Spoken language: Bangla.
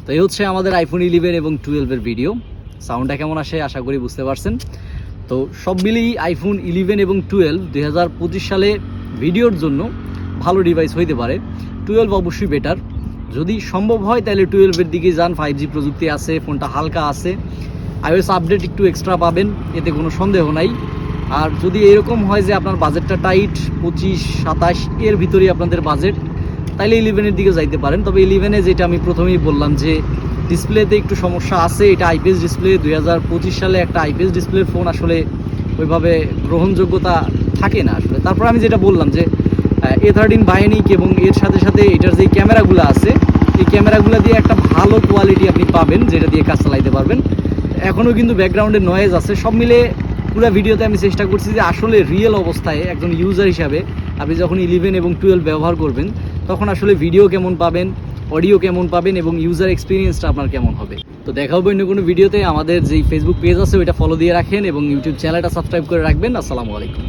তো এই হচ্ছে আমাদের আইফোন 11 এবং 12-এর ভিডিও। সাউন্ডটা কেমন আসে আশা করি বুঝতে পারছেন। তো সব মিলিয়ে আইফোন 11 এবং 12 2025 সালে ভিডিওর জন্য ভালো ডিভাইস হইতে পারে। 12 অবশ্যই বেটার, যদি সম্ভব হয় তাহলে 12-এর দিকে যান। 5G প্রযুক্তি আছে, ফোনটা হালকা আছে, iOS আপডেট একটু এক্সট্রা পাবেন, এতে কোনো সন্দেহ নাই। আর যদি এরকম হয় যে আপনার বাজেটটা টাইট, 25-27 এর ভিতরেই আপনাদের বাজেট, তাইলে 11-এর দিকে যাইতে পারেন। তবে 11-এ যেটা আমি প্রথমেই বললাম যে ডিসপ্লেতে একটু সমস্যা আছে। এটা আইপিএস ডিসপ্লে, 2025 সালে একটা আইপিএস ডিসপ্লের ফোন আসলে ওইভাবে গ্রহণযোগ্যতা থাকে না আসলে। তারপর আমি যেটা বললাম যে A13 বায়োনিক এবং এর সাথে সাথে এটার যে ক্যামেরাগুলো আছে, এই ক্যামেরাগুলো দিয়ে একটা ভালো কোয়ালিটি আপনি পাবেন, যেটা দিয়ে কাজ চালাইতে পারবেন। এখনও কিন্তু ব্যাকগ্রাউন্ডে নয়েজ আছে। সব মিলে পুরো ভিডিওতে আমি চেষ্টা করছি যে আসলে রিয়েল অবস্থায় একজন ইউজার হিসাবে আপনি যখন 11 এবং 12 ব্যবহার করবেন তখন আসলে ভিডিও কেমন পাবেন, অডিও কেমন পাবেন এবং ইউজার এক্সপিরিয়েন্সটা আপনার কেমন হবে। তো দেখা হবে অন্য কোনো ভিডিওতে। আমাদের যেই ফেসবুক পেজ আছে ওইটা ফলো দিয়ে রাখেন এবং ইউটিউব চ্যানেলটা সাবস্ক্রাইব করে রাখবেন। আসসালামু আলাইকুম।